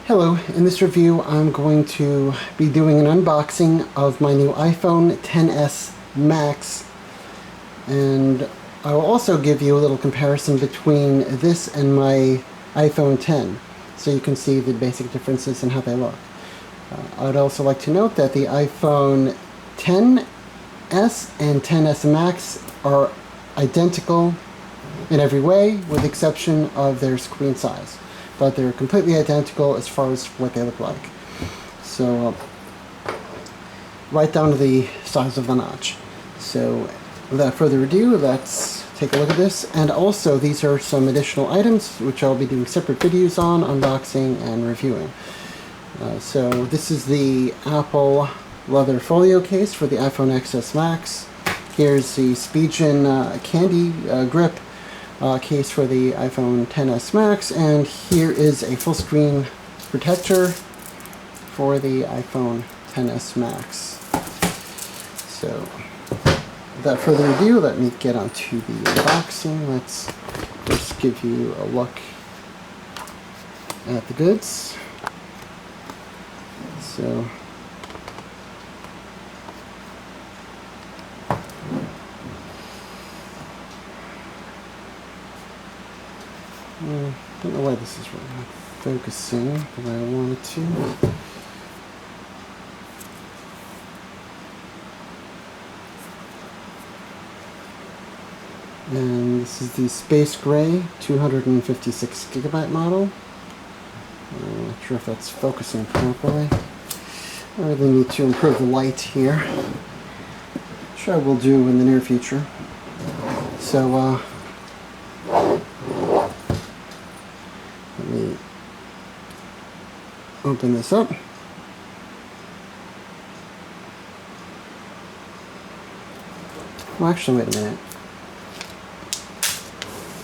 Hello, in this review I'm going to be doing an unboxing of my new iPhone XS Max, and I will also give you a little comparison between this and my iPhone X, so you can see the basic differences in how they look. I'd also like to note that the iPhone XS and XS Max are identical in every way, with the exception of their screen size. But they're completely identical as far as what they look like. So, right down to the size of the notch. So, without further ado, let's take a look at this. And also, these are some additional items which I'll be doing separate videos on, unboxing and reviewing. So, this is the Apple leather folio case for the iPhone XS Max. Here's the SpeedGen candy grip case for the iPhone XS Max, and here is a full screen protector for the iPhone XS Max. So, without further ado, let me get onto the unboxing. Let's just give you a look at the goods. So, I don't know why this is really not focusing, but I wanted to. And this is the Space Gray 256 gigabyte model. I'm not sure if that's focusing properly. I really need to improve the light here, which I will do in the near future. So, let me open this up. Well, actually, wait a minute.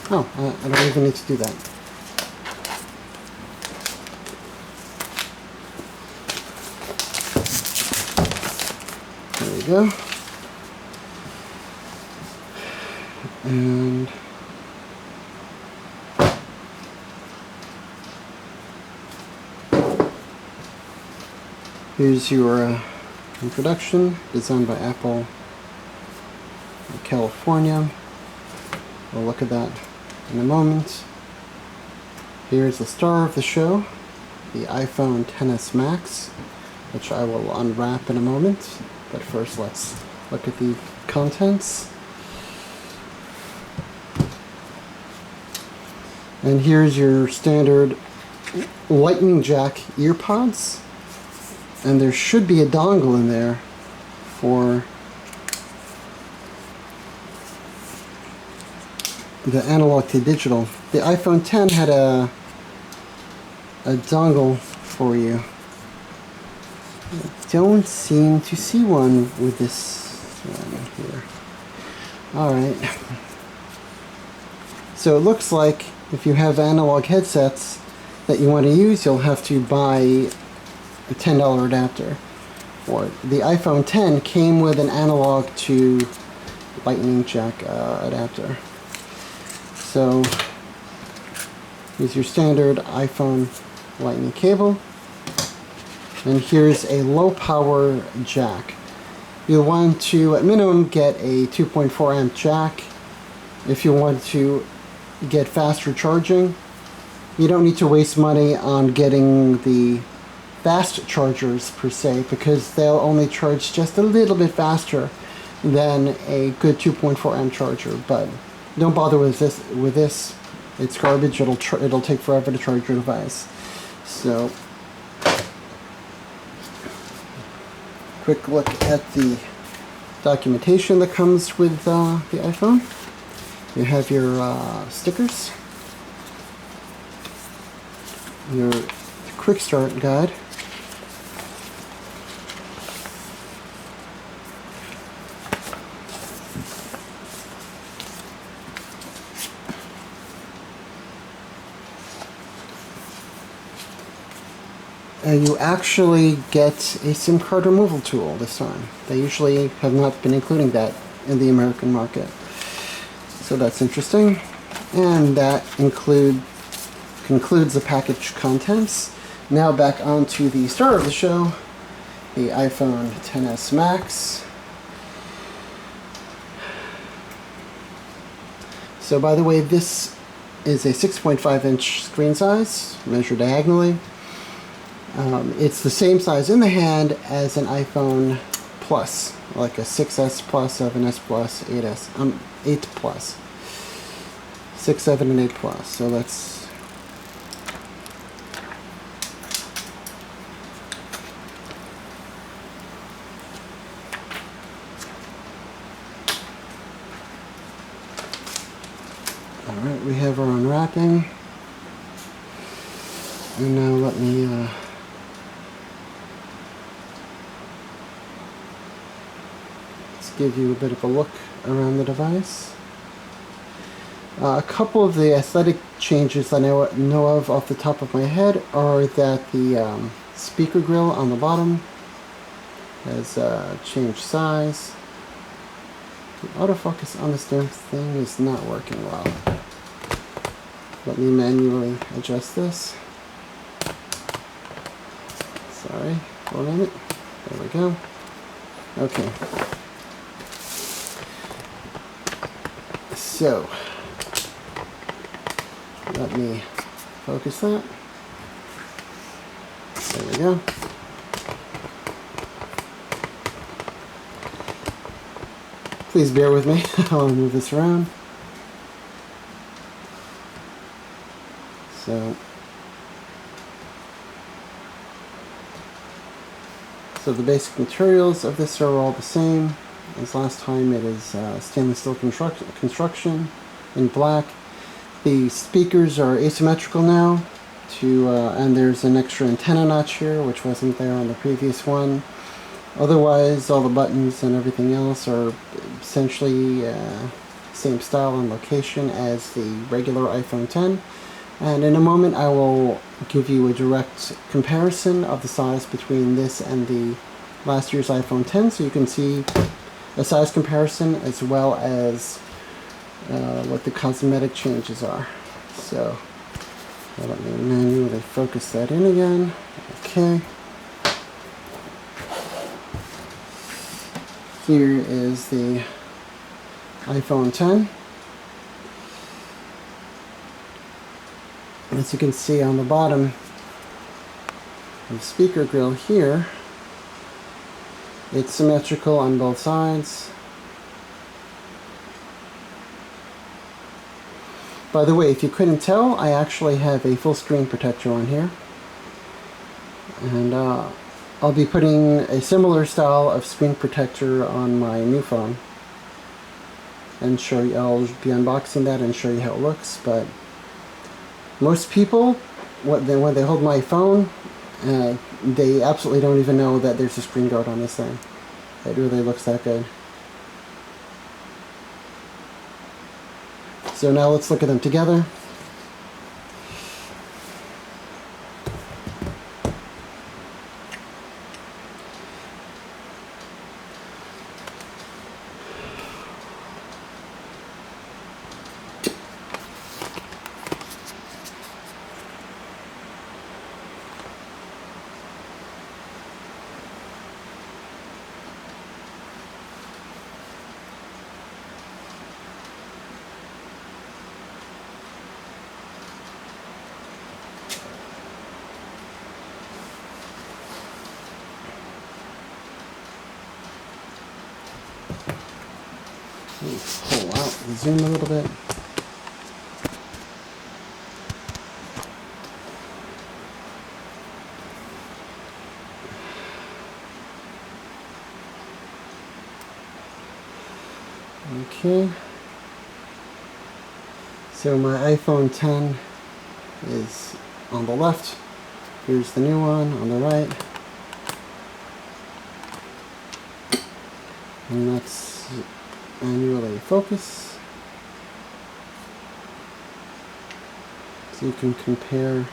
Oh, I don't even need to do that. There we go. And here's your introduction, designed by Apple California. We'll look at that in a moment. Here's the star of the show, the iPhone XS Max, which I will unwrap in a moment. But first, let's look at the contents. And here's your standard Lightning jack earpods. And there should be a dongle in there for the analog to digital. The iPhone X had a dongle for you. I don't seem to see one with this one here. Alright. So it looks like if you have analog headsets that you want to use, you'll have to buy a $10 adapter for it. The iPhone X came with an analog to Lightning jack adapter. So here's your standard iPhone Lightning cable, and here's a low power jack. You'll want to at minimum get a 2.4 amp jack. If you want to get faster charging, you don't need to waste money on getting the fast chargers per se, because they'll only charge just a little bit faster than a good 2.4 amp charger. But don't bother with this. It's garbage. It'll take forever to charge your device. So, quick look at the documentation that comes with the iPhone. You have your stickers, your quick start guide, and you actually get a SIM card removal tool this time. They usually have not been including that in the American market. So that's interesting. And that concludes the package contents. Now back onto the star of the show, the iPhone XS Max. So by the way, this is a 6.5-inch screen size, measured diagonally. It's the same size in the hand as an iPhone Plus, like a 6S Plus, 7S Plus, 8 Plus. 6, 7, and 8 Plus. So let's... Alright, we have our unwrapping. And now let me let's give you a bit of a look around the device. A couple of the aesthetic changes that I know of off the top of my head are that the speaker grill on the bottom has changed size. The autofocus on this damn thing is not working well. Let me manually adjust this. Sorry, hold on it. There we go. Okay. So, let me focus that. There we go. Please bear with me while I move this around. So the basic materials of this are all the same as last time. It is stainless steel construction in black. The speakers are asymmetrical now, and there's an extra antenna notch here, which wasn't there on the previous one. Otherwise, all the buttons and everything else are essentially same style and location as the regular iPhone X. And in a moment I will give you a direct comparison of the size between this and the last year's iPhone X, so you can see a size comparison as well as what the cosmetic changes are. So let me manually focus that in again. Okay. Here is the iPhone X. As you can see on the bottom of the speaker grill here, it's symmetrical on both sides. By the way, if you couldn't tell, I actually have a full screen protector on here. And I'll be putting a similar style of screen protector on my new phone. And show you, I'll be unboxing that and show you how it looks, but most people, when they hold my phone, they absolutely don't even know that there's a screen guard on this thing. It really looks that good. So now let's look at them together. Pull out and zoom a little bit. Okay. So my iPhone X is on the left. Here's the new one on the right. And let's manually focus so you can compare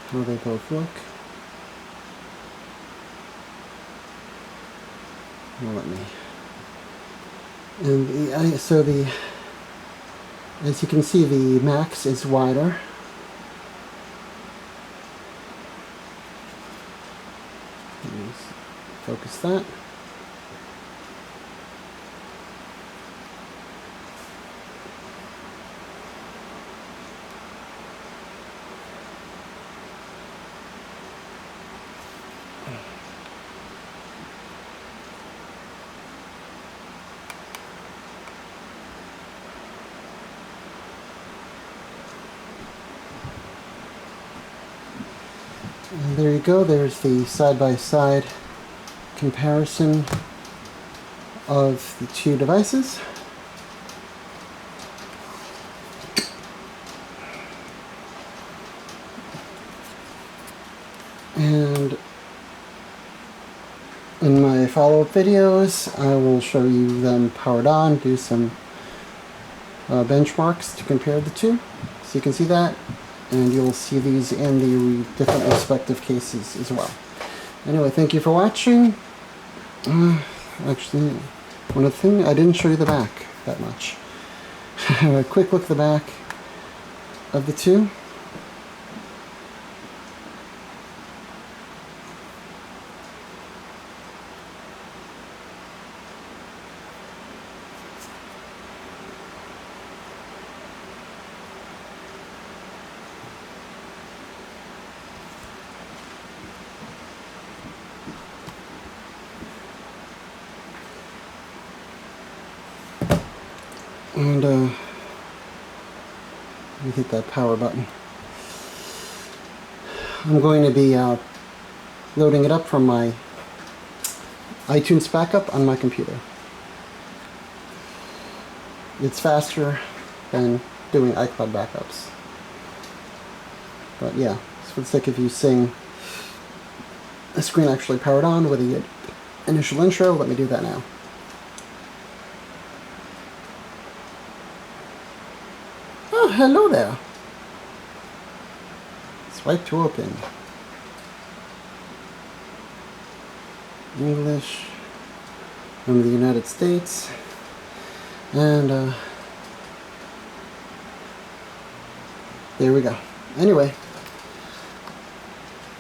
how they both look. Well, let me. And as you can see, the Max is wider focus that. And there you go, there's the side-by-side comparison of the two devices. And in my follow-up videos, I will show you them powered on, do some benchmarks to compare the two, so you can see that. And you'll see these in the different respective cases as well. Anyway, thank you for watching. Actually, one other thing, I didn't show you the back that much. A quick look at the back of the two. And let me hit that power button. I'm going to be loading it up from my iTunes backup on my computer. It's faster than doing iCloud backups. But yeah, so for the sake of you seeing the screen actually powered on with the initial intro, let me do that now. Oh, hello there. Swipe to open. English from the United States. And there we go. Anyway,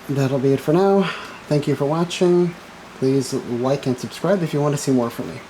that'll be it for now. Thank you for watching. Please like and subscribe if you want to see more from me.